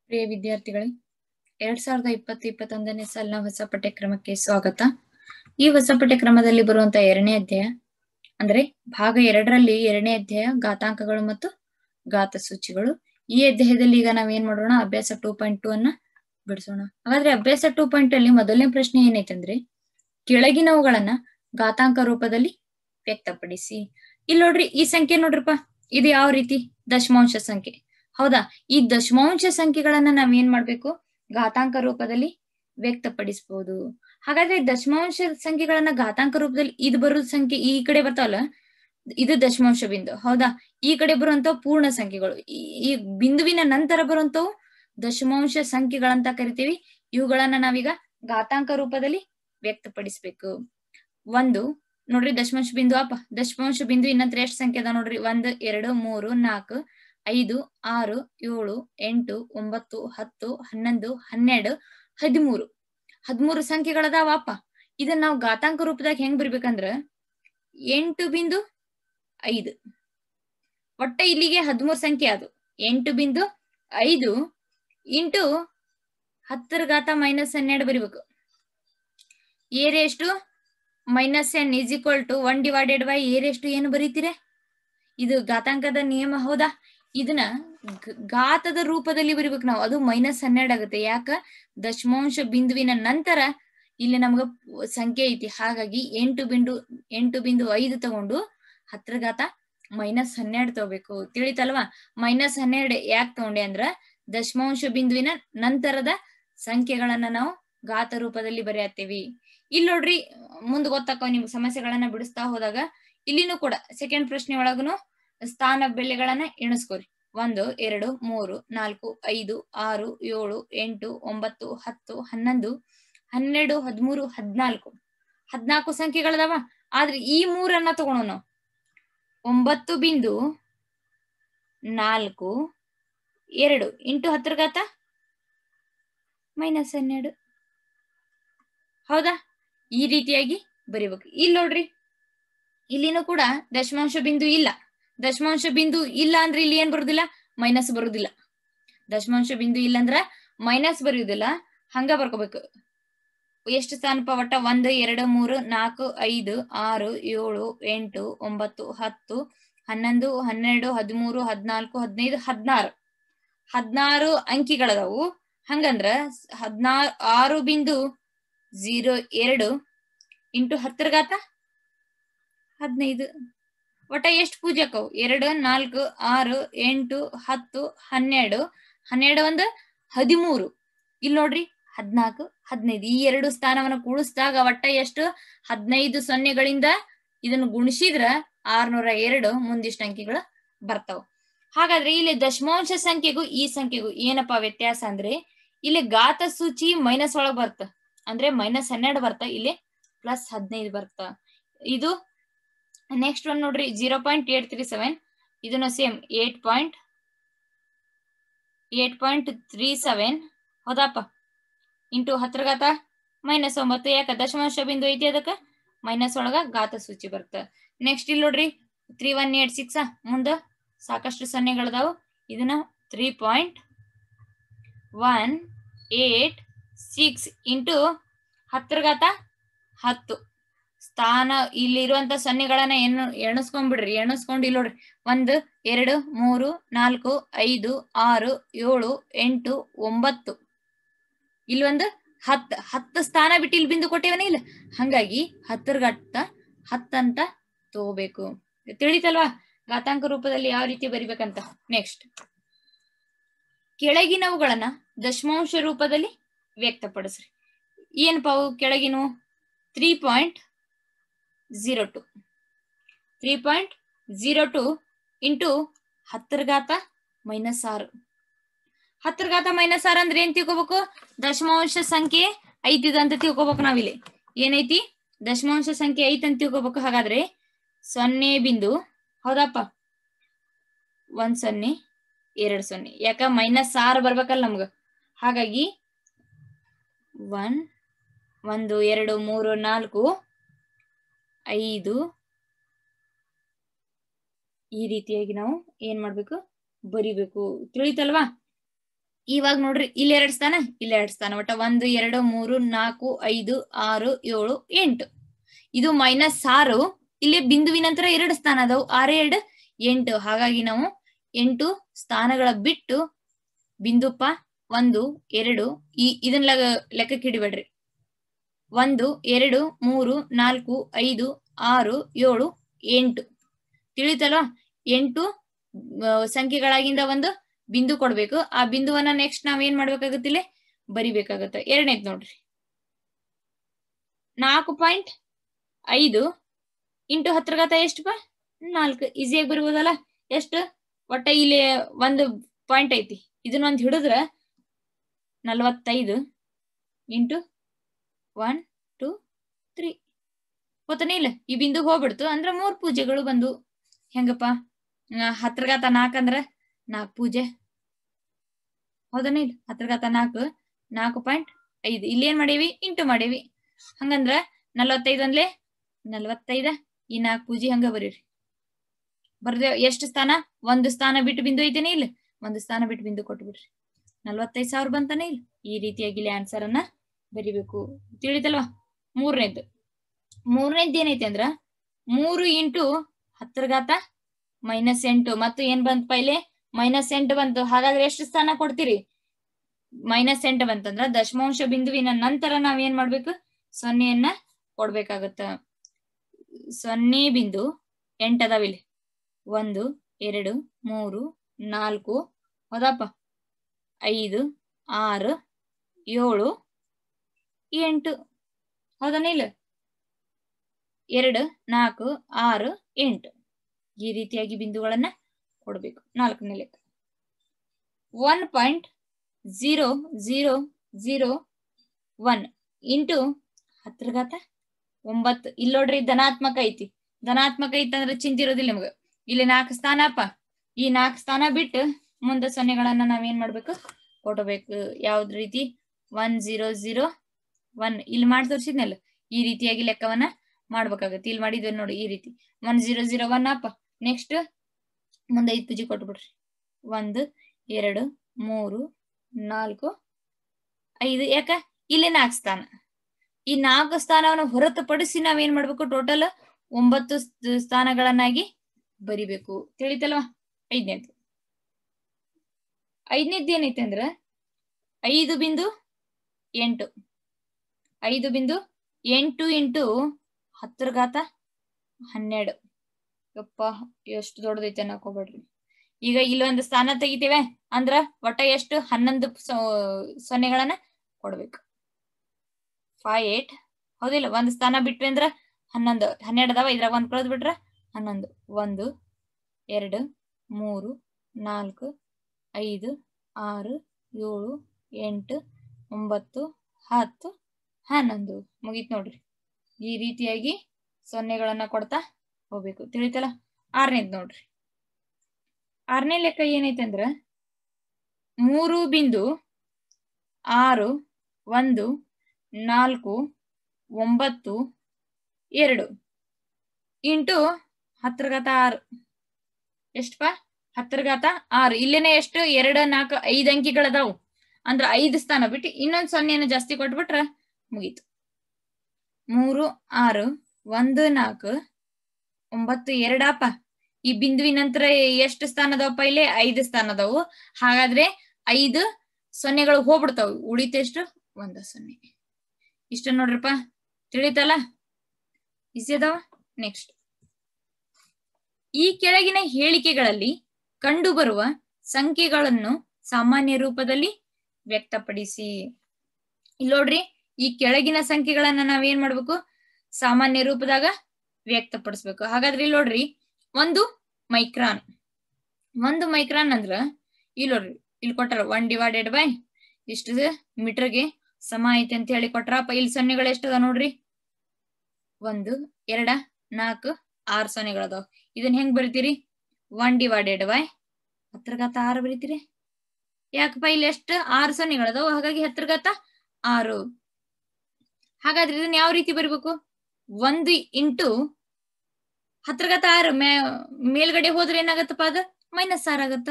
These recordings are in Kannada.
ಪ್ರಿಯ ವಿದ್ಯಾರ್ಥಿಗಳೇ, 2020-21ನೇ ಸಾಲಿನ ಹೊಸ ಪಠ್ಯಕ್ರಮಕ್ಕೆ ಸ್ವಾಗತ. ಈ ಹೊಸ ಪಠ್ಯಕ್ರಮದಲ್ಲಿ ಬರುವಂತಹ 2ನೇ ಅಧ್ಯಾಯ ಅಂದ್ರೆ ಭಾಗ 2ರಲ್ಲಿ 2ನೇ ಅಧ್ಯಾಯ ಘಾತಾಂಕಗಳು ಮತ್ತು ಘಾತ ಸೂಚಿಗಳು. ಈ ಅಧ್ಯಾಯದಲ್ಲಿ ಈಗ ನಾವೇನ್ ಮಾಡೋಣ, ಅಭ್ಯಾಸ 2.2 ಅನ್ನ ಬಿಡಿಸೋಣ. ಹಾಗಾದ್ರೆ ಅಭ್ಯಾಸ 2.2 ಅಲ್ಲಿ ಮೊದಲನೇ ಪ್ರಶ್ನೆ ಏನೈತಂದ್ರೆ, ಕೆಳಗಿನವುಗಳನ್ನ ಘಾತಾಂಕ ರೂಪದಲ್ಲಿ ವ್ಯಕ್ತಪಡಿಸಿ. ಇಲ್ಲಿ ನೋಡ್ರಿ, ಈ ಸಂಖ್ಯೆ ನೋಡ್ರಿಪ್ಪ, ಇದು ಯಾವ ರೀತಿ ದಶಮಾಂಶ ಸಂಖ್ಯೆ, ಹೌದಾ? ಈ ದಶಮಾಂಶ ಸಂಖ್ಯೆಗಳನ್ನ ನಾವೇನ್ ಮಾಡ್ಬೇಕು, ಘಾತಾಂಕ ರೂಪದಲ್ಲಿ ವ್ಯಕ್ತಪಡಿಸಬಹುದು. ಹಾಗಾದ್ರೆ ದಶಮಾಂಶ ಸಂಖ್ಯೆಗಳನ್ನ ಘಾತಾಂಕ ರೂಪದಲ್ಲಿ ಇದು ಬರೋ ಸಂಖ್ಯೆ ಈ ಕಡೆ ಬರ್ತಾವಲ್ಲ, ಇದು ದಶಮಾಂಶ ಬಿಂದು, ಹೌದಾ? ಈ ಕಡೆ ಬರುವಂತವು ಪೂರ್ಣ ಸಂಖ್ಯೆಗಳು, ಈ ಬಿಂದುವಿನ ನಂತರ ಬರುವಂತವು ದಶಮಾಂಶ ಸಂಖ್ಯೆಗಳಂತ ಕರಿತೀವಿ. ಇವುಗಳನ್ನ ನಾವೀಗ ಘಾತಾಂಕ ರೂಪದಲ್ಲಿ ವ್ಯಕ್ತಪಡಿಸ್ಬೇಕು. ಒಂದು ನೋಡ್ರಿ, ದಶಮಾಂಶ ಬಿಂದು ಅಪ್ಪ, ದಶಮಾಂಶ ಬಿಂದು ಇನ್ನಂತರ ಎಷ್ಟು ಸಂಖ್ಯೆ ಅದ ನೋಡ್ರಿ, 1 2 3 4 5 6 7 8 9 10 11 12 13 13 ಸಂಖ್ಯೆಗಳದಾವ ಅಪ್ಪ. ಇದನ್ನ ನಾವು ಘಾತಾಂಕ ರೂಪದಾಗ ಹೆಂಗ್ ಬರ್ಬೇಕಂದ್ರ 8.5. ಒಟ್ಟ ಇಲ್ಲಿಗೆ 13 ಸಂಖ್ಯೆ ಅದು 8.5 ಇಂಟು 10⁻−12 ಬರಿಬೇಕು. ಏರೆಷ್ಟು -n ಈಸ್ ಈಕ್ವಲ್ ಟು 1 ಏರೆಷ್ಟು ಏನು ಬರೀತೀರ? ಇದು ಘಾತಾಂಕದ ನಿಯಮ, ಹೌದಾ? ಇದನ್ನ ಘಾತದ ರೂಪದಲ್ಲಿ ಬರಿಬೇಕು ನಾವು. ಅದು -12 ಆಗುತ್ತೆ. ಯಾಕ? ದಶಮಾಂಶ ಬಿಂದುವಿನ ನಂತರ ಇಲ್ಲಿ ನಮ್ಗ ಸಂಖ್ಯೆ ಐತಿ. ಹಾಗಾಗಿ 8.5 ತಗೊಂಡು 10⁻−12 ತಗೋಬೇಕು. ತಿಳಿತಲ್ವಾ? -12 ಯಾಕೆ ತಗೊಂಡೆ ಅಂದ್ರ ದಶಮಾಂಶ ಬಿಂದುವಿನ ನಂತರದ ಸಂಖ್ಯೆಗಳನ್ನ ನಾವು ಘಾತ ರೂಪದಲ್ಲಿ ಬರೆಯತ್ತೀವಿ. ಇಲ್ಲಿ ನೋಡ್ರಿ, ಮುಂದೆ ಗೊತ್ತಾಕೋ ನಿಮ್ಗೆ ಸಮಸ್ಯೆಗಳನ್ನ ಬಿಡಿಸ್ತಾ ಹೋದಾಗ. ಇಲ್ಲಿನೂ ಕೂಡ ಸೆಕೆಂಡ್ ಪ್ರಶ್ನೆ ಒಳಗುನು ಸ್ಥಾನ ಬೆಲೆಗಳನ್ನ ಎಣಿಸ್ಕೋರಿ. 1 2 3 4 5 6 7 8 9 10 11 12 13 14 14 ಸಂಖ್ಯೆಗಳದಾವ. ಆದ್ರೆ ಈ 3 ತಗೊಳೋ ನಾವು 9.4 ಇಂಟು 10⁻−12, ಹೌದಾ? ಈ ರೀತಿಯಾಗಿ ಬರಿಬೇಕು. ಇಲ್ಲಿ ನೋಡ್ರಿ, ಇಲ್ಲಿನೂ ಕೂಡ ದಶಮಾಂಶ ಬಿಂದು ಇಲ್ಲ. ದಶಮಾಂಶ ಬಿಂದು ಇಲ್ಲ ಅಂದ್ರೆ ಇಲ್ಲಿ ಏನ್ ಬರುದಿಲ್ಲ, ಮೈನಸ್ ಬರುದಿಲ್ಲ. ದಶಮಾಂಶ ಬಿಂದು ಇಲ್ಲ ಅಂದ್ರ ಮೈನಸ್ ಬರೆಯುವುದಿಲ್ಲ. ಹಂಗ ಬರ್ಕೋಬೇಕು. ಎಷ್ಟು ಸ್ಥಾನಪ? ಒಟ್ಟ 1 2 3 4 5 6 7 8 9 10 11 12 13 14 15 16 16 ಅಂಕಿಗಳದಾವು. ಹಂಗಂದ್ರ 6.02 ಇಂಟು 10⁻15. ಒಟ್ಟ ಎಷ್ಟು ಪೂಜಕವು? 2 4 6 8 10 12 12 13. ಇಲ್ಲಿ ನೋಡ್ರಿ, 14 15 ಈ 2 ಸ್ಥಾನವನ್ನ ಕೂಡಿಸಿದಾಗ ಒಟ್ಟ ಎಷ್ಟು? 15 ಸೊನ್ನೆಗಳಿಂದ ಇದನ್ನು ಗುಣಿಸಿದ್ರ 602 ಮುಂದಿಷ್ಟ ಅಂಕಿಗಳು ಬರ್ತಾವ. ಹಾಗಾದ್ರೆ ಇಲ್ಲಿ ದಶಮಾಂಶ ಸಂಖ್ಯೆಗೂ ಈ ಸಂಖ್ಯೆಗೂ ಏನಪ್ಪಾ ವ್ಯತ್ಯಾಸ ಅಂದ್ರೆ, ಇಲ್ಲಿ ಘಾತ ಸೂಚಿ ಮೈನಸ್ ಒಳಗ್ ಬರ್ತ, ಅಂದ್ರೆ -12 ಬರ್ತ, ಇಲ್ಲಿ +15 ಬರ್ತ. ಇದು ನೆಕ್ಸ್ಟ್ ಒನ್ ನೋಡ್ರಿ, 0.837. ಇದನ್ನು ಸೇಮ್ 8.37, ಹೌದಪ್ಪ, ಇಂಟು 10⁻−9. ಯಾಕ? ದಶಮಾಂಶ ಬಿಂದು ಐತಿ, ಅದಕ್ಕ ಮೈನಸ್ ಒಳಗ ಘಾತ ಸೂಚಿ ಬರ್ತ. ನೆಕ್ಸ್ಟ್ ಇಲ್ಲಿ ನೋಡ್ರಿ, 3186. ಮುಂದ ಸಾಕಷ್ಟು ಸೊನ್ನೆಗಳದಾವು. ಇದನ್ನ 3.186 ಇಂಟು 10⁻10. ಸ್ಥಾನ ಇಲ್ಲಿರುವಂತ ಸೊನ್ನೆಗಳನ್ನ ಎಣಿಸ್ಕೊಂಡ್ಬಿಡ್ರಿ. ಎಣಿಸ್ಕೊಂಡು ಇಲ್ಲಿ ನೋಡ್ರಿ, 1 2 3 4 5 6 7 8 9 ಇಲ್ಲಿ ಒಂದು 10 ಸ್ಥಾನ ಬಿಟ್ಟು ಇಲ್ಲಿ ಬಿಂದು ಕೊಟ್ಟೇವನ ಇಲ್ಲ. ಹಂಗಾಗಿ 10⁻10 ಅಂತ ತಗೋಬೇಕು. ತಿಳಿತಲ್ವಾ ಘಾತಾಂಕ ರೂಪದಲ್ಲಿ ಯಾವ ರೀತಿ ಬರಿಬೇಕಂತ. ನೆಕ್ಸ್ಟ್, ಕೆಳಗಿನವುಗಳನ್ನ ದಶಮಾಂಶ ರೂಪದಲ್ಲಿ ವ್ಯಕ್ತಪಡಿಸ್ರಿ. ಏನಪ್ಪ ಅವು ಕೆಳಗಿನವು? 3.02 ಇಂಟು 10⁻−6. 10⁻−6 ಅಂದ್ರೆ ಏನ್ ತಿಳ್ಕೊಬೇಕು? ದಶಮಾಂಶ ಸಂಖ್ಯೆ ಐತಿದ ಅಂತ ತಿಳ್ಕೊಬೇಕು. ನಾವಿಲ್ಲಿ ಏನೈತಿ? ದಶಮಾಂಶ ಸಂಖ್ಯೆ ಐತಿ ಅಂತ ತಿಳ್ಕೊಬೇಕು. ಹಾಗಾದ್ರೆ 0 ಬಿಂದು, ಹೌದಪ್ಪ, 1 0 2 0. ಯಾಕ? -6 ಬರ್ಬೇಕಲ್ಲ ನಮ್ಗ. ಹಾಗಾಗಿ 1 1 2 3 4 5 ಈ ರೀತಿಯಾಗಿ ನಾವು ಏನ್ ಮಾಡ್ಬೇಕು? ಬರಿಬೇಕು. ತಿಳಿತಲ್ವಾ? ಇವಾಗ ನೋಡ್ರಿ ಇಲ್ಲಿ 2 ಸ್ಥಾನ, ಇಲ್ಲಿ 2 ಸ್ಥಾನ, ಒಟ್ಟ 1 2 3 4 5 6 7 8. ಇದು -6. ಇಲ್ಲಿ ಬಿಂದುವಿನ ನಂತರ 2 ಸ್ಥಾನ ಅದಾವು, 6 2 8. ಹಾಗಾಗಿ ನಾವು 8 ಸ್ಥಾನಗಳ ಬಿಟ್ಟು ಬಿಂದುಪ್ಪ 1 2 ಇದನ್ನ ಲೆಕ್ಕಕ್ಕೆ ಹಿಡಿಬೇಡ್ರಿ. 1 2 3 4 5 6 7 8 ತಿಳಿತಲ್ವಾ? 8 ಸಂಖ್ಯೆಗಳಾಗಿಂದ ಒಂದು ಬಿಂದು ಕೊಡ್ಬೇಕು. ಆ ಬಿಂದುವನ್ನ ನೆಕ್ಸ್ಟ್ ನಾವ್ ಏನ್ ಮಾಡ್ಬೇಕಾಗತ್ತೆ, ಇಲ್ಲಿ ಬರಿಬೇಕಾಗತ್ತೆ. ಎರಡನೇದ್ ನೋಡ್ರಿ, 4.5 ಇಂಟು 10 ಎಷ್ಟಪ್ಪ? 4. ಈಸಿಯಾಗಿ ಬರಿಬೋದಲ್ಲ? ಎಷ್ಟು? ಒಟ್ಟ ಇಲ್ಲಿ ಒಂದು ಪಾಯಿಂಟ್ ಐತಿ, ಇದನ್ನ ಒಂದು ಹಿಡಿದ್ರ 45 ಇಂಟು 1 2 3 ಗೊತ್ತಾನೆ ಇಲ್ಲ? ಈ ಬಿಂದು ಹೋಗ್ಬಿಡ್ತು ಅಂದ್ರೆ 3 ಪೂಜೆಗಳು ಬಂದು. ಹೆಂಗಪ್ಪ? 10 ಅಂದ್ರ 4 ಪೂಜೆ, ಹೌದನ ಇಲ್ಲ? 10 4.5. ಇಲ್ಲಿ ಏನ್ ಮಾಡೇವಿ? ಇಂಟು ಮಾಡೇವಿ. ಹಂಗಂದ್ರ 45 ಅಂದ್ಲೆ 45. ಈ 4 ಪೂಜೆ ಹಂಗ ಬರೀರಿ. ಬರ್ದೇವ್. ಎಷ್ಟು ಸ್ಥಾನ? 1 ಸ್ಥಾನ ಬಿಟ್ಟು ಬಿಂದು ಐತೇನೆ ಇಲ್ಲ? 1 ಸ್ಥಾನ ಬಿಟ್ಟು ಬಿಂದು ಕೊಟ್ಬಿಡ್ರಿ. 45,000 ಬಂತಾನೆ ಇಲ್ಲ? ಈ ರೀತಿಯಾಗಿ ಇಲ್ಲಿ ಆನ್ಸರ್ ಅನ್ನ ಬರಿಬೇಕು. ತಿಳಿತಲ್ವಾ? ಮೂರನೇದ್ದು ಏನೈತಿ ಅಂದ್ರ 3 ಇಂಟು 10 -8 ಮತ್ತು ಏನ್ ಬಂತಪ್ಪ ಇಲ್ಲಿ? -8 ಬಂತು. ಹಾಗಾದ್ರೆ ಎಷ್ಟು ಸ್ಥಾನ ಕೊಡ್ತೀರಿ? -8 ಬಂತಂದ್ರ ದಶಮಾಂಶ ಬಿಂದುವಿನ ನಂತರ ನಾವ್ ಏನ್ ಮಾಡ್ಬೇಕು? 0ಯನ್ನ ಕೊಡ್ಬೇಕಾಗತ್ತ. 0.8 ಅದಾವಿಲ್ಲಿ. 1 2 3 4 ಹೌದಪ್ಪ, 5 6 7 8 ಹೌದನ ಇಲ್ಲ? 2 4 6 8 ಈ ರೀತಿಯಾಗಿ ಬಿಂದುಗಳನ್ನ ಕೊಡ್ಬೇಕು. 4ನೇ ಲೆಕ್ಕ 1.0001 ಇಂಟು 10 9. ಇಲ್ಲಿ ನೋಡ್ರಿ ಧನಾತ್ಮಕ ಐತಿ. ಧನಾತ್ಮಕ ಐತಂದ್ರೆ ಚಿಂತೆ ಇರೋದಿಲ್ಲ ನಿಮ್ಗೆ. ಇಲ್ಲಿ 4 ಸ್ಥಾನ ಅಪ್ಪ. ಈ 4 ಸ್ಥಾನ ಬಿಟ್ಟು ಮುಂದೆ 0ಗಳನ್ನ ನಾವೇನ್ ಮಾಡ್ಬೇಕು? ಕೊಡಬೇಕು. ಯಾವ್ದು ರೀತಿ? 1001 ಇಲ್ಲಿ ಮಾಡಿ ತೋರಿಸಿದ್ನಲ್ಲ, ಈ ರೀತಿಯಾಗಿ ಲೆಕ್ಕವನ್ನ ಮಾಡ್ಬೇಕಾಗತ್ತೆ. ಇಲ್ಲಿ ಮಾಡಿದ್ವಿ ನೋಡಿ, ಈ ರೀತಿ 1001 ಅಪ್ಪ. ನೆಕ್ಸ್ಟ್ ಮುಂದೆ 5 ಪೂಜೆ ಕೊಟ್ಬಿಡ್ರಿ. 1 2 3 4 5. ಯಾಕ? ಇಲ್ಲಿ 4 ಸ್ಥಾನ. ಈ 4 ಸ್ಥಾನವನ್ನು ಹೊರತುಪಡಿಸಿ ನಾವೇನ್ ಮಾಡ್ಬೇಕು? ಟೋಟಲ್ 9 ಸ್ಥಾನಗಳನ್ನಾಗಿ ಬರಿಬೇಕು. ತಿಳಿತಲ್ವಾ? ಐದನೇದು ಏನೈತೆ ಅಂದ್ರ 5.8 5.8 ಇಂಟು 10 ಯಪ್ಪ ಎಷ್ಟು ದೊಡ್ಡದೈತೆ ಅನ್ನಕೋಬೇಡ್ರಿ. ಈಗ ಇಲ್ಲೊಂದು ಸ್ಥಾನ ತೆಗಿತೇವೆ ಅಂದ್ರ ಒಟ್ಟ ಎಷ್ಟು? 11 ಸೊನ್ನೆಗಳನ್ನ ಕೊಡ್ಬೇಕು. 5 8 ಹೌದಿಲ್ಲ? 1 ಸ್ಥಾನ ಬಿಟ್ವಿ ಅಂದ್ರ 11 12 ಅದಾವ. ಇದ್ರಾಗ 1 ಕಳೆದ್ ಬಿಟ್ರ 11. 1 2 3 4 5 6 7 8 9 10 11 ಮುಗೀತ್ ನೋಡ್ರಿ. ಈ ರೀತಿಯಾಗಿ ಸೊನ್ನೆಗಳನ್ನ ಕೊಡ್ತಾ ಹೋಗ್ಬೇಕು. ತಿಳಿತಲ್ಲ? 6ನೇದ್ ನೋಡ್ರಿ. 6ನೇ ಲೆಕ್ಕ ಏನೈತೆ ಅಂದ್ರ 3.6 1 4 9 2 ಇಂಟು 10 ಎಷ್ಟಪ್ಪ? 10 ಇಲ್ಲೇನೆ ಎಷ್ಟು? 2 4 5 ಅಂಕಿಗಳದಾವು. ಅಂದ್ರ 5 ಸ್ಥಾನ ಬಿಟ್ಟು ಇನ್ನೊಂದ್ 0 ಜಾಸ್ತಿ ಕೊಟ್ಬಿಟ್ರ ಮುಗೀತು. 3 6 1 4 9 2 ಅಪ್ಪ. ಈ ಬಿಂದುವಿನ ನಂತರ ಎಷ್ಟು ಸ್ಥಾನ ಅದಾವಪ್ಪ? ಇಲ್ಲಿ 5 ಸ್ಥಾನ ಅದಾವು. ಹಾಗಾದ್ರೆ 5 ಸೊನ್ನೆಗಳು ಹೋಗ್ಬಿಡ್ತಾವ. ಉಳಿತೆಷ್ಟು? 1 0. ಇಷ್ಟ ನೋಡ್ರಪ್ಪ. ತಿಳಿತಲ್ಲ? ಈಸಿ ಅದಾವ. ನೆಕ್ಸ್ಟ್, ಈ ಕೆಳಗಿನ ಹೇಳಿಕೆಗಳಲ್ಲಿ ಕಂಡುಬರುವ ಸಂಖ್ಯೆಗಳನ್ನು ಸಾಮಾನ್ಯ ರೂಪದಲ್ಲಿ ವ್ಯಕ್ತಪಡಿಸಿ. ಇಲ್ಲಿ ನೋಡ್ರಿ, ಈ ಕೆಳಗಿನ ಸಂಖ್ಯೆಗಳನ್ನ ನಾವೇನ್ ಮಾಡ್ಬೇಕು? ಸಾಮಾನ್ಯ ರೂಪದಾಗ ವ್ಯಕ್ತಪಡಿಸ್ಬೇಕು. ಹಾಗಾದ್ರೆ ಇಲ್ಲಿ ನೋಡ್ರಿ, 1 ಮೈಕ್ರಾನ್. 1 ಮೈಕ್ರಾನ್ ಅಂದ್ರ ಇಲ್ಲಿ ನೋಡ್ರಿ, ಇಲ್ಲಿ ಕೊಟ್ಟಾರ 1/, ಇಷ್ಟು ಮೀಟರ್ಗೆ ಸಮ ಐತೆ ಅಂತ ಹೇಳಿ ಕೊಟ್ರಪ್ಪ. ಇಲ್ಲಿ ಸೊನ್ನೆಗಳು ಎಷ್ಟದ ನೋಡ್ರಿ? 1 2 4 6 ಸೊನ್ನೆಗಳದಾವ. ಇದನ್ನ ಹೆಂಗ್ ಬರಿತೀರಿ? 1/10 ಬರೀತೀರಿ. ಯಾಕಪ್ಪ? ಇಲ್ಲಿ ಎಷ್ಟು? 6 ಸೊನ್ನೆಗಳದಾವ. ಹಾಗಾಗಿ 10 ಹಾಗಾದ್ರೆ ಇದನ್ನ ಯಾವ ರೀತಿ ಬರಿಬೇಕು? 1 ಇಂಟು 10 ಮೇಲ್ಗಡೆ ಹೋದ್ರೆ ಏನಾಗತ್ತಪ್ಪ? ಅದು -6 ಆಗತ್ತ.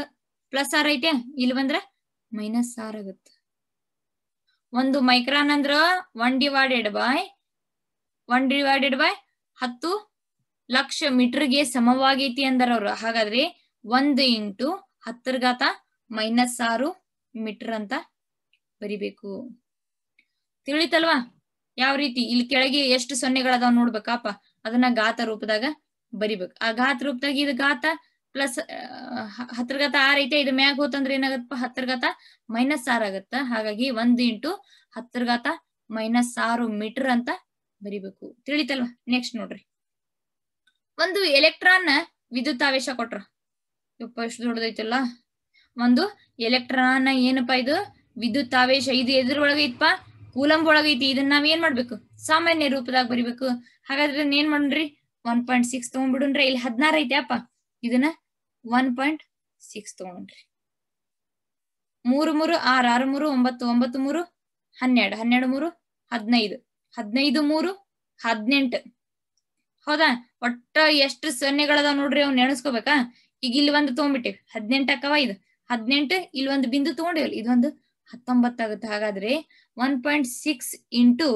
+6 ಐತೆ. ಇಲ್ಲಿ ಬಂದ್ರೆ -6 ಆಗುತ್ತೆ. 1 ಮೈಕ್ರಾನ್ ಅಂದ್ರ 1 ಡಿವೈಡೆಡ್ ಬೈ 10 ಲಕ್ಷ ಮೀಟರ್ಗೆ ಸಮವಾಗೈತಿ ಅಂದಾರ ಅವ್ರು. ಹಾಗಾದ್ರೆ 1 ಇಂಟು 10⁻⁻6 ಮೀಟರ್ ಅಂತ ಬರಿಬೇಕು. ತಿಳಿತಲ್ವಾ? ಯಾವ ರೀತಿ ಇಲ್ಲಿ ಕೆಳಗೆ ಎಷ್ಟು ಸೊನ್ನೆಗಳದಾವ್ ನೋಡ್ಬೇಕಪ್ಪ, ಅದನ್ನ ಘಾತ ರೂಪದಾಗ ಬರಿಬೇಕು. ಆ ಘಾತ ರೂಪದಾಗ ಇದು ಘಾತ ಪ್ಲಸ್ 10⁻6 ಐತೆ, ಇದು ಮ್ಯಾಗ ಹೋತಂದ್ರೆ ಏನಾಗತ್ತಪ್ಪ 10⁻⁻6 ಆಗತ್ತ. ಹಾಗಾಗಿ 1 ಇಂಟು 10⁻⁻6 ಮೀಟರ್ ಅಂತ ಬರಿಬೇಕು. ತಿಳಿತಲ್ವಾ? ನೆಕ್ಸ್ಟ್ ನೋಡ್ರಿ, ಒಂದು ಎಲೆಕ್ಟ್ರಾನ್ ವಿದ್ಯುತ್ತಾವೇಶ ಕೊಟ್ರ. ಯಪ್ಪ ಎಷ್ಟು ದೊಡ್ಡದೈತಲ್ಲ. ಒಂದು ಎಲೆಕ್ಟ್ರಾನ್ ಏನಪ್ಪಾ ಇದು ವಿದ್ಯುತ್ತಾವೇಶ. ಇದು ಎದ್ರೊಳಗ ಐತಪ್ಪ, ಕೂಲಂಬ್ ಒಳಗೈತಿ. ಇದನ್ನ ನಾವ್ ಏನ್ ಮಾಡ್ಬೇಕು? ಸಾಮಾನ್ಯ ರೂಪದಾಗ ಬರಿಬೇಕು. ಹಾಗಾದ್ರೆ ಏನ್ ಮಾಡ್ರಿ, 1.6 ತಗೊಂಡ್ಬಿಡುನ್ರಿ. ಇಲ್ಲಿ 16 ಐತೆ ಅಪ್ಪ, ಇದನ್ನ 1.6 ತಗೊಂಡ್ರಿ. 3 3 6 6 3 9 9 3 12 12 3 15 15 3 18. ಹೌದಾ? ಒಟ್ಟ ಎಷ್ಟು ಸೊನ್ನೆಗಳದಾವ್ ನೋಡ್ರಿ, ಅವ್ನ ನೆನೆಸ್ಕೋಬೇಕಾ? ಈಗ ಇಲ್ಲಿ ಒಂದು ತಗೊಂಡ್ಬಿಟ್ಟಿವಿ, 18 ಅಕ್ಕವ. ಇದು 18, ಇಲ್ಲಿ ಒಂದು ಬಿಂದು ತಗೊಂಡಿವಲ್ಲ, ಇದೊಂದು 19 ಆಗುತ್ತೆ. ಹಾಗಾದ್ರೆ 1.6 ಇಂಟು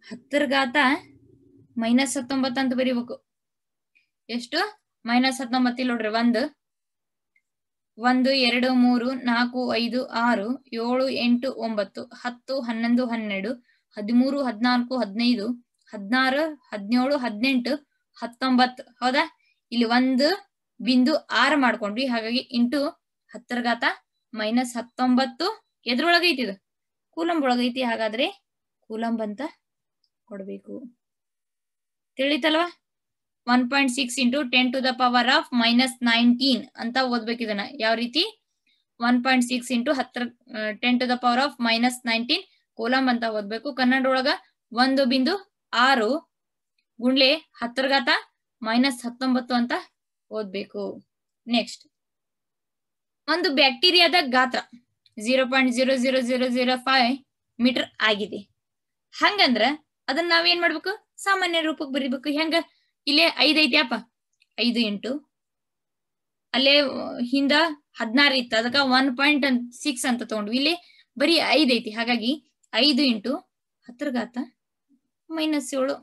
10⁻⁻19 ಅಂತ ಬರೀಬೇಕು. ಎಷ್ಟು? -19. ಇಲ್ಲಿ ನೋಡ್ರಿ, 1 1 2 3 4 5 6 7 8 9 10 11 12 13 14 15 16 17 18 19. ಹೌದಾ? ಇಲ್ಲಿ 1 ಬಿಂದು 6 ಮಾಡ್ಕೊಂಡ್ವಿ. ಹಾಗಾಗಿ ಇಂಟು 10⁻⁻19 ಎದ್ರೊಳಗೈತಿ? ಇದು ಕೂಲಂಬ್ ಒಳಗೈತಿ. ಹಾಗಾದ್ರೆ ಕೂಲಂಬ್ ಅಂತ ಕೊಡ್ಬೇಕು. ತಿಳಿತಲ್ವಾ? 1.6 ಇಂಟು 10⁻⁻19 ಅಂತ ಓದ್ಬೇಕು. ಇದನ್ನ ಯಾವ ರೀತಿ? 1.6 ಇಂಟು 10⁻⁻19 ಕೂಲಂಬ್ ಅಂತ ಓದ್ಬೇಕು. ಕನ್ನಡ ಒಳಗ 1.6 ಗುಂಡ್ಲೆ 10⁻⁻19 ಅಂತ ಓದ್ಬೇಕು. ನೆಕ್ಸ್ಟ್, ಒಂದು ಬ್ಯಾಕ್ಟೀರಿಯಾದ ಗಾತ್ರ 0.00005 ಮೀಟರ್ ಆಗಿದೆ. ಹಂಗಂದ್ರ ಅದನ್ನ ನಾವೇನ್ ಮಾಡ್ಬೇಕು? ಸಾಮಾನ್ಯ ರೂಪಕ್ಕೆ ಬರಿಬೇಕು. ಹೆಂಗ? ಇಲ್ಲೇ 5 ಐತಿ ಅಪ್ಪ, 5 ಇಂಟು ಅಲ್ಲೇ ಹಿಂದ 16 ಇತ್ತು, ಅದಕ್ಕ 1.6 ಅಂತ ತಗೊಂಡ್ವಿ. ಇಲ್ಲಿ ಬರೀ 5 ಐತಿ. ಹಾಗಾಗಿ 5 ಇಂಟು 10⁻⁻7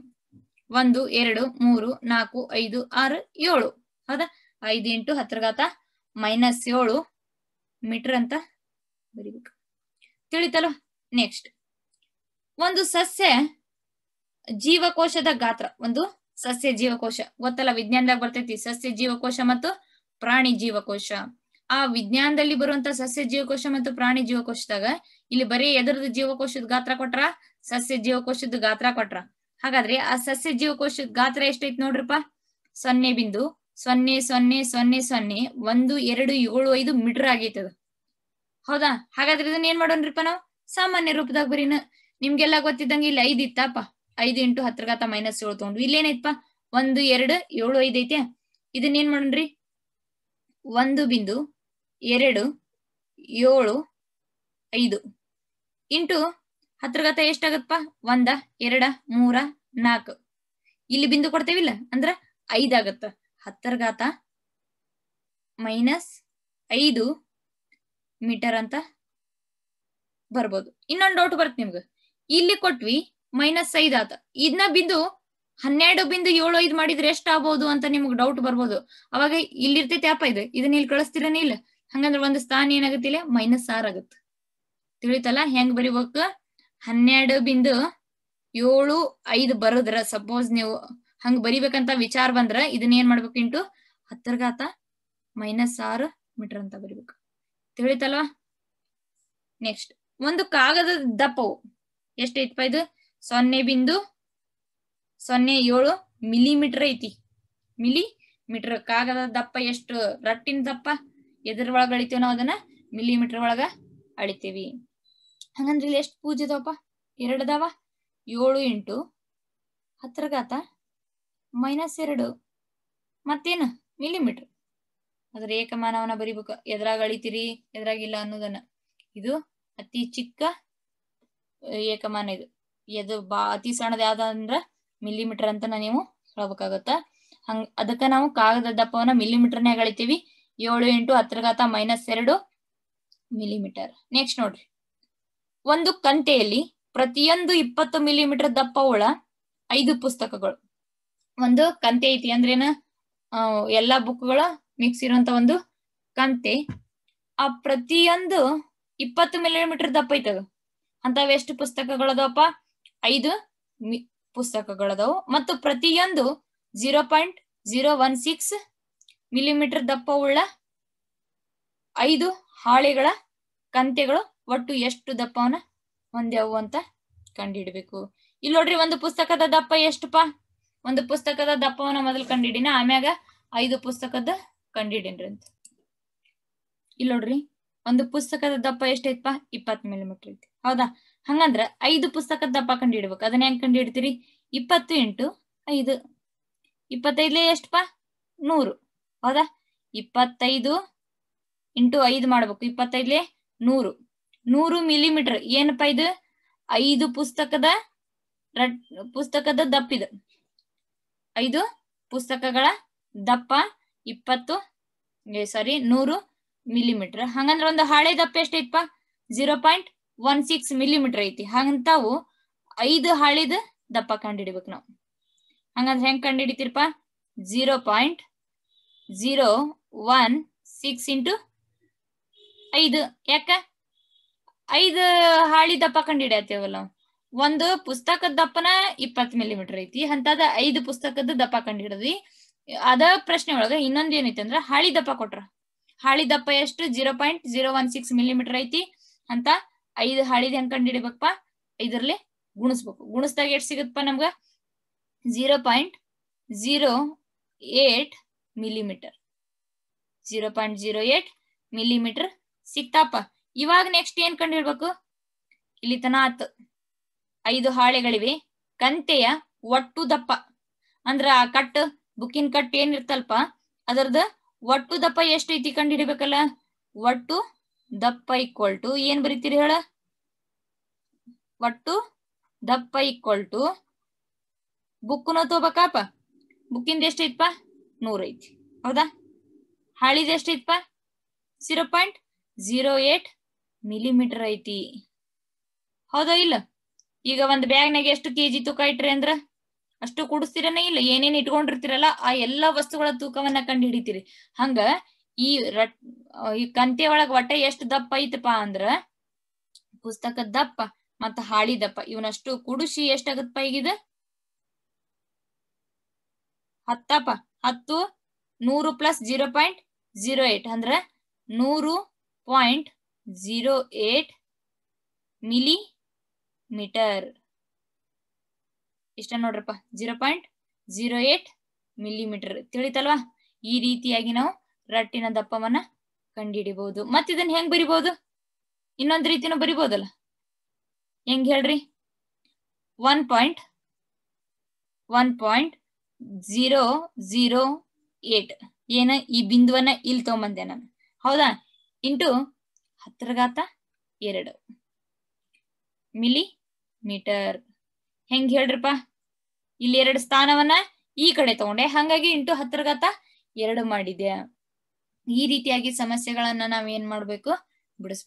1 2 3 4 5 6 7. ಹೌದಾ? 5 ಇಂಟು 10⁻⁻7 ಮೀಟರ್ ಅಂತ ಬರಿಬೇಕು. ತಿಳಿತಲ್ವ? ನೆಕ್ಸ್ಟ್, ಒಂದು ಸಸ್ಯ ಜೀವಕೋಶದ ಗಾತ್ರ. ಒಂದು ಸಸ್ಯ ಜೀವಕೋಶ ಗೊತ್ತಲ್ಲ, ವಿಜ್ಞಾನದಾಗ ಬರ್ತೈತಿ ಸಸ್ಯ ಜೀವಕೋಶ ಮತ್ತು ಪ್ರಾಣಿ ಜೀವಕೋಶ. ಆ ವಿಜ್ಞಾನದಲ್ಲಿ ಬರುವಂತ ಸಸ್ಯ ಜೀವಕೋಶ ಮತ್ತು ಪ್ರಾಣಿ ಜೀವಕೋಶದಾಗ ಇಲ್ಲಿ ಬರೀ ಎದರದ ಜೀವಕೋಶದ ಗಾತ್ರ ಕೊಟ್ರ? ಸಸ್ಯ ಜೀವಕೋಶದ ಗಾತ್ರ ಕೊಟ್ರ. ಹಾಗಾದ್ರೆ ಆ ಸಸ್ಯ ಜೀವಕೋಶದ ಗಾತ್ರ ಎಷ್ಟೈತಿ ನೋಡ್ರಿಪ್ಪ? 0.00001275 ಮೀಟರ್ ಆಗೈತಿ ಅದು. ಹೌದಾ? ಹಾಗಾದ್ರೆ ಇದನ್ನ ಏನ್ ಮಾಡೋಣ್ರಿಪ್ಪ ನಾವು? ಸಾಮಾನ್ಯ ರೂಪದಾಗ ಬರೀನ. ನಿಮ್ಗೆಲ್ಲ ಗೊತ್ತಿದ್ದಂಗೆ ಇಲ್ಲಿ 5 ಇತ್ತಪ್ಪ, 5 ಇಂಟು 10⁻⁻7 ತಗೊಂಡು ಇಲ್ಲೇನೈತಪ್ಪ 1 2 7 5 ಐತೆ. ಇದನ್ನ ಏನ್ ಮಾಡೋಣ್ರಿ? 1.2 7 5 ಇಂಟು 10 ಎಷ್ಟಾಗತ್ತಪ್ಪ? 1 2 3 4. ಇಲ್ಲಿ ಬಿಂದು ಕೊಡ್ತೇವಿಲ್ಲ, ಅಂದ್ರ 5 ಆಗತ್ತ. 10⁻⁻5 ಮೀಟರ್ ಅಂತ ಬರ್ಬೋದು. ಇನ್ನೊಂದು ಡೌಟ್ ಬರುತ್ತೆ ನಿಮ್ಗೆ, ಇಲ್ಲಿ ಕೊಟ್ವಿ -5 ಆತ. ಇದನ್ನ ಬಿಂದು 12.75 ಮಾಡಿದ್ರೆ ಎಷ್ಟ್ ಆಗ್ಬಹುದು ಅಂತ ನಿಮ್ಗೆ ಡೌಟ್ ಬರ್ಬೋದು. ಅವಾಗ ಇಲ್ಲಿರ್ತೈತಿ ಅಪ್ಪ, ಇದನ್ನ ಇಲ್ಲಿ ಕಳಿಸ್ತಿರನೇ ಇಲ್ಲ. ಹಂಗಂದ್ರೆ ಒಂದು ಸ್ಥಾನ ಏನಾಗತ್ತಿಲ್ಲ, -6 ಆಗತ್ತ. ತಿಳಿತಲ್ಲ? ಹೆಂಗ್ ಬರಿಬೇಕು? 12.75 ಬರೋದ್ರ ಸಪೋಸ್ ನೀವು ಹಂಗ ಬರಿಬೇಕಂತ ವಿಚಾರ ಬಂದ್ರ ಇದನ್ನ ಏನ್ ಮಾಡ್ಬೇಕು? ಇಂಟು 10⁻⁻6 ಮೀಟರ್ ಅಂತ ಬರಿಬೇಕು. ತಿಳಿತಲ್ವಾ? ನೆಕ್ಸ್ಟ್, ಒಂದು ಕಾಗದದ ದಪ್ಪವು ಎಷ್ಟೈತಪ್ಪ? ಇದು 0.07 ಮಿಲಿಮೀಟರ್ ಐತಿ. ಮಿಲಿಮೀಟರ್. ಕಾಗದ ದಪ್ಪ ಎಷ್ಟು? ರಟ್ಟಿನ ದಪ್ಪ ಎದ್ರ ಒಳಗ ಅಳಿತೀವಿ ನಾವು? ಅದನ್ನ ಮಿಲಿಮೀಟರ್ ಒಳಗ ಅಳಿತೀವಿ. ಹಂಗಂದ್ರೆ ಇಲ್ಲಿ ಎಷ್ಟು ಪೂಜೆ ಅದಾವಪ್ಪ? 2 ಅದಾವ. 7 ಇಂಟು 10⁻⁻2 ಮತ್ತೇನು? ಮಿಲಿಮೀಟರ್. ಅದ್ರ ಏಕಮಾನವನ್ನ ಬರಿಬೇಕು. ಎದ್ರಾಗ ಅಳಿತೀರಿ ಎದ್ರಾಗಿಲ್ಲ ಅನ್ನೋದನ್ನ. ಇದು ಅತಿ ಚಿಕ್ಕ ಏಕಮಾನ. ಇದು ಅತಿ ಸಣ್ಣದ ಯಾವ್ದ ಅಂದ್ರ ಮಿಲಿಮೀಟರ್ ಅಂತ ನೀವು ಹೇಳ್ಬೇಕಾಗತ್ತ. ಅದಕ್ಕ ನಾವು ಕಾಗದ ದಪ್ಪವನ್ನ ಮಿಲಿಮೀಟರ್ನ್ಯಾಗ ಅಳಿತೀವಿ. 7 ಇಂಟು 10⁻⁻2 ಮಿಲಿಮೀಟರ್. ನೆಕ್ಸ್ಟ್ ನೋಡ್ರಿ, ಒಂದು ಕಂತೆಯಲ್ಲಿ ಪ್ರತಿಯೊಂದು 20 ಮಿಲಿಮೀಟರ್ ದಪ್ಪವುಳ್ಳ 5 ಪುಸ್ತಕಗಳು. ಒಂದು ಕಂತೆ ಐತಿ ಅಂದ್ರೇನ, ಎಲ್ಲಾ ಬುಕ್ಗಳ ಮಿಕ್ಸ್ ಇರುವಂತ ಒಂದು ಕಂತೆ. ಆ ಪ್ರತಿಯೊಂದು 20 ಮಿಲಿಮೀಟರ್ ದಪ್ಪ ಐತದ. ಅಂತವ್ ಎಷ್ಟು ಪುಸ್ತಕಗಳದವಪ್ಪ? 5 ಪುಸ್ತಕಗಳದವು. ಮತ್ತು ಪ್ರತಿಯೊಂದು 0.016 ಮಿಲಿಮೀಟರ್ ದಪ್ಪವುಳ್ಳ 5 ಹಾಳೆಗಳ ಕಂತೆಗಳು ಒಟ್ಟು ಎಷ್ಟು ದಪ್ಪವನ್ನ ಹೊಂದ್ಯಾವು ಅಂತ ಕಂಡುಹಿಡಬೇಕು. ಇಲ್ಲಿ ನೋಡ್ರಿ, ಒಂದು ಪುಸ್ತಕದ ದಪ್ಪ ಎಷ್ಟಪ್ಪ? ಒಂದು ಪುಸ್ತಕದ ದಪ್ಪವನ್ನ ಮೊದಲು ಕಂಡುಹಿಡಿನ, ಆಮ್ಯಾಗ 5 ಪುಸ್ತಕದ ಕಂಡುಹಿಡಿನ್ರಿ ಅಂತ. ಇಲ್ಲಿ ನೋಡ್ರಿ, ಒಂದು ಪುಸ್ತಕದ ದಪ್ಪ ಎಷ್ಟೈತಪ್ಪ? 20 ಮಿಲಿಮೀಟರ್ ಐತಿ. ಹೌದಾ? ಹಂಗಂದ್ರ 5 ಪುಸ್ತಕದ ದಪ್ಪ ಕಂಡುಹಿಡ್ಬೇಕು. ಅದನ್ನ ಹೆಂಗ್ ಕಂಡುಹಿಡ್ತೀರಿ? 20 × 5. 25 ಎಷ್ಟಪ್ಪ? 100. ಹೌದಾ? 25 × 5 ಮಾಡ್ಬೇಕು. 25 100. 100 ಮಿಲಿಮೀಟರ್ ಏನಪ್ಪಾ ಇದು? 5 ಪುಸ್ತಕದ ದಪ್ಪ ಇದು. 5 ಪುಸ್ತಕಗಳ ದಪ್ಪ 100 ಮಿಲಿಮೀಟರ್. ಹಂಗಂದ್ರ ಒಂದು ಹಾಳೆ ದಪ್ಪ ಎಷ್ಟೈತಪ್ಪ? 0.16 ಮಿಲಿಮೀಟರ್ ಐತಿ. ಹಂತಾವು 5 ಹಾಳಿದ ದಪ್ಪ ಕಂಡುಹಿಡಿಬೇಕು ನಾವು. ಹಂಗಂದ್ರ ಹೆಂಗ್ ಕಂಡುಹಿಡಿತೀರಪ್ಪ? 0.016 × 5. ಯಾಕ 5 ಹಾಳಿ ದಪ್ಪ ಕಂಡುಹಿಡಿಯತ್ತೇವಲ್ಲ. ಒಂದು ಪುಸ್ತಕದ ದಪ್ಪನ 20 ಮಿಲಿಮೀಟರ್ ಐತಿ, ಅಂತದ 5 ಪುಸ್ತಕದ ದಪ್ಪ ಕಂಡುಹಿಡಿದ್ವಿ. ಅದ ಪ್ರಶ್ನೆ ಒಳಗ ಇನ್ನೊಂದ್ ಏನೈತಿ ಅಂದ್ರ ಹಾಳಿ ದಪ್ಪ ಕೊಟ್ರ. ಹಾಳಿ ದಪ್ಪ ಎಷ್ಟು? 0.016 ಮಿಲಿಮೀಟರ್ ಐತಿ ಅಂತ 5 ಹಾಳಿದ ಹೆಂಗ್ ಕಂಡುಹಿಡಿಬೇಕಪ್ಪ? 5ರಲ್ಲಿ ಗುಣಿಸ್ಬೇಕು. ಗುಣಿಸ್ದಾಗ ಎಷ್ಟು ಸಿಗತ್ತಪ್ಪ ನಮ್ಗ? 0.08 ಮಿಲಿಮೀಟರ್. 0.08 ಮಿಲಿಮೀಟರ್ ಸಿಕ್ತಾಪ. ಇವಾಗ ನೆಕ್ಸ್ಟ್ ಏನ್ ಕಂಡುಹಿಡ್ಬೇಕು? ಇಲ್ಲಿ ತನ ಆತು. 5 ಹಾಳೆಗಳಿವೆ. ಕಂತೆಯ ಒಟ್ಟು ದಪ್ಪ ಅಂದ್ರ ಆ ಕಟ್, ಬುಕ್ಕಿನ ಕಟ್ ಏನಿರ್ತಲ್ಪ ಅದರದ ಒಟ್ಟು ದಪ್ಪ ಎಷ್ಟೈತಿ ಕಂಡುಹಿಡಿಬೇಕಲ್ಲ. ಒಟ್ಟು ದಪ್ಪ = ಏನ್ ಬರೀತೀರಿ ಹೇಳ? ಒಟ್ಟು ದಪ್ಪ = ಬುಕ್ನು ತಗೋಬೇಕಪ್ಪ. ಬುಕ್ಕಿಂದ ಎಷ್ಟೈತಪ್ಪ? 100 ಐತಿ. ಹೌದಾ? ಹಾಳಿದ ಎಷ್ಟೈತಪ್ಪ? 0.08 ಮಿಲಿಮೀಟರ್ ಐತಿ. ಹೌದಾ ಇಲ್ಲ? ಈಗ ಒಂದ್ ಬ್ಯಾಗ್ನಾಗ ಎಷ್ಟು ಕೆಜಿ ತೂಕ ಇಟ್ರಿ ಅಂದ್ರ ಅಷ್ಟು ಕೂಡಿಸ್ತೀರನೇ ಇಲ್ಲ? ಏನೇನ್ ಇಟ್ಕೊಂಡಿರ್ತೀರಲ್ಲ ಆ ಎಲ್ಲಾ ವಸ್ತುಗಳ ತೂಕವನ್ನ ಕಂಡು ಹಿಡಿತೀರಿ. ಹಂಗ ಈ ಕಂತೆ ಒಳಗ ಒಟ್ಟ ಎಷ್ಟು ದಪ್ಪ ಐತಪ್ಪ ಅಂದ್ರ ಪುಸ್ತಕದ ದಪ್ಪ ಮತ್ತ ಹಾಳಿ ದಪ್ಪ ಇವನಷ್ಟು ಕೂಡಿಸಿ ಎಷ್ಟಾಗತ್ತಪ್ಪ? ಈಗಿದ 10ಪ. 10 100 + 0.08 ಅಂದ್ರ 100.08 ಮಿಲಿಮೀಟರ್. ಇಷ್ಟ ನೋಡ್ರಪ್ಪ, 0.08 ಮಿಲಿಮೀಟರ್. ತಿಳಿತಲ್ವಾ? ಈ ರೀತಿಯಾಗಿ ನಾವು ರಟ್ಟಿನ ದಪ್ಪವನ್ನ ಕಂಡುಹಿಡಿಬಹುದು. ಮತ್ತ ಇದನ್ನ ಹೆಂಗ್ ಬರಿಬಹುದು? ಇನ್ನೊಂದ್ ರೀತಿನೂ ಬರಿಬಹುದಲ್ಲ. ಹೆಂಗ್ ಹೇಳ್ರಿ? 1.008 ಏನ ಈ ಬಿಂದುವನ್ನ ಇಲ್ಲಿ ತಗೊಂಬಂದೆ ನಾನು. ಹೌದಾ? Into 10⁻² millimetre. ಹೆಂಗ್ ಹೇಳ್ರಿಪ್ಪ? ಇಲ್ಲಿ 2 ಸ್ಥಾನವನ್ನ ಈ ಕಡೆ ತಗೊಂಡೆ, ಹಂಗಾಗಿ ಇಂಟು 10⁻² ಮಾಡಿದೆ. ಈ ರೀತಿಯಾಗಿ ಸಮಸ್ಯೆಗಳನ್ನ ನಾವ್ ಏನ್ ಮಾಡ್ಬೇಕು? ಬಿಡಿಸ್ಬೇಕು.